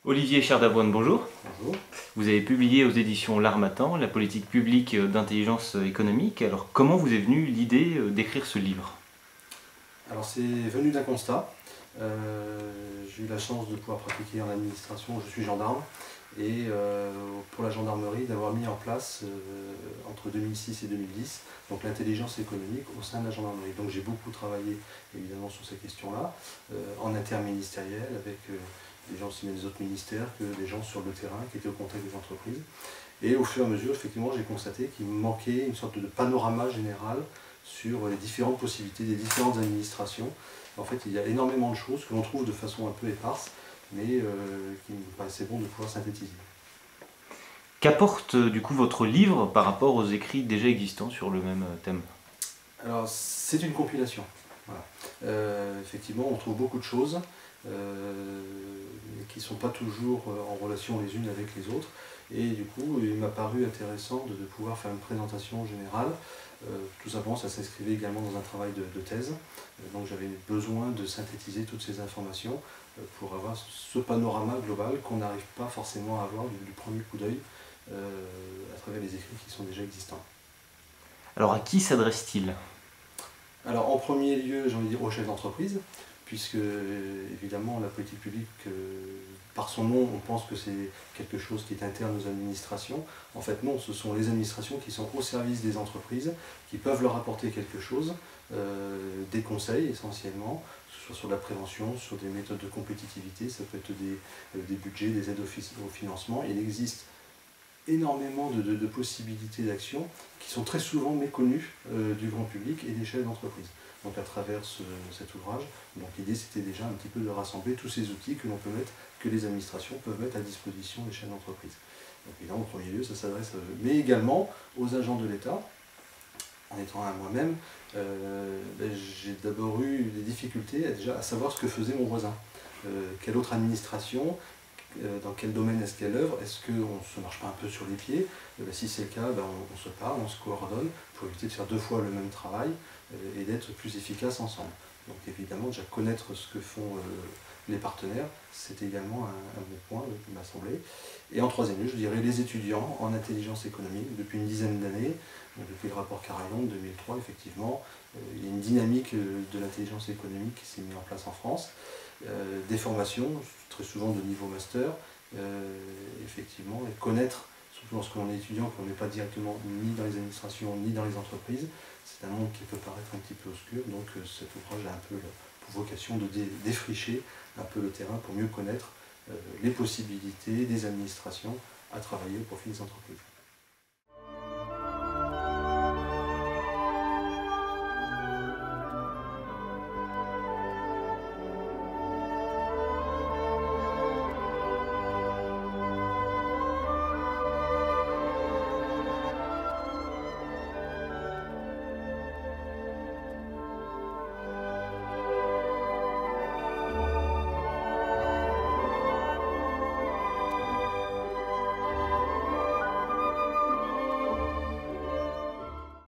Olivier Chardavoine, bonjour. Bonjour. Vous avez publié aux éditions L'Harmattan, la politique publique d'intelligence économique. Alors, comment vous est venue l'idée d'écrire ce livre? Alors c'est venu d'un constat. J'ai eu la chance de pouvoir pratiquer en administration, je suis gendarme, et pour la gendarmerie d'avoir mis en place entre 2006 et 2010 donc l'intelligence économique au sein de la gendarmerie. Donc j'ai beaucoup travaillé évidemment sur ces questions-là, en interministériel avec des gens aussi bien des autres ministères que des gens sur le terrain qui étaient au contact des entreprises. Et au fur et à mesure, effectivement, j'ai constaté qu'il me manquait une sorte de panorama général sur les différentes possibilités des différentes administrations. En fait, il y a énormément de choses que l'on trouve de façon un peu éparse, mais qu'il me paraissait bon de pouvoir synthétiser. Qu'apporte du coup votre livre par rapport aux écrits déjà existants sur le même thème? Alors, c'est une compilation. Voilà. Effectivement, on trouve beaucoup de choses qui ne sont pas toujours en relation les unes avec les autres. Et du coup, il m'a paru intéressant de pouvoir faire une présentation générale. Tout simplement, ça s'inscrivait également dans un travail de thèse. Donc j'avais besoin de synthétiser toutes ces informations pour avoir ce panorama global qu'on n'arrive pas forcément à avoir du premier coup d'œil à travers les écrits qui sont déjà existants. Alors, à qui s'adresse-t-il? Alors en premier lieu, j'ai envie de dire aux chefs d'entreprise, puisque évidemment la politique publique, par son nom, on pense que c'est quelque chose qui est interne aux administrations. En fait non, ce sont les administrations qui sont au service des entreprises, qui peuvent leur apporter quelque chose, des conseils essentiellement, que ce soit sur la prévention, sur des méthodes de compétitivité, ça peut être des budgets, des aides au financement. Il existe énormément de possibilités d'action qui sont très souvent méconnues du grand public et des chefs d'entreprise. Donc à travers cet ouvrage, l'idée c'était déjà un petit peu de rassembler tous ces outils que l'on peut mettre, que les administrations peuvent mettre à disposition des chefs d'entreprise. Donc évidemment, au premier lieu, ça s'adresse à eux, mais également aux agents de l'État. En étant à moi-même, j'ai d'abord eu des difficultés déjà à savoir ce que faisait mon voisin. Quelle autre administration, dans quel domaine est-ce qu'elle œuvre, est-ce qu'on ne se marche pas un peu sur les pieds? Si c'est le cas, on se parle, on se coordonne pour éviter de faire deux fois le même travail et d'être plus efficace ensemble. Donc évidemment, déjà connaître ce que font les partenaires, c'est également un bon point qui m'a semblé. Et en troisième lieu, je dirais les étudiants en intelligence économique depuis une dizaine d'années, depuis le rapport Carayon de 2003, effectivement, il y a une dynamique de l'intelligence économique qui s'est mise en place en France. Des formations, très souvent de niveau master, effectivement, et connaître, surtout lorsque l'on est étudiant, qu'on n'est pas directement ni dans les administrations ni dans les entreprises, c'est un monde qui peut paraître un petit peu obscur, donc cet ouvrage a un peu pour vocation de défricher un peu le terrain pour mieux connaître les possibilités des administrations à travailler au profit des entreprises.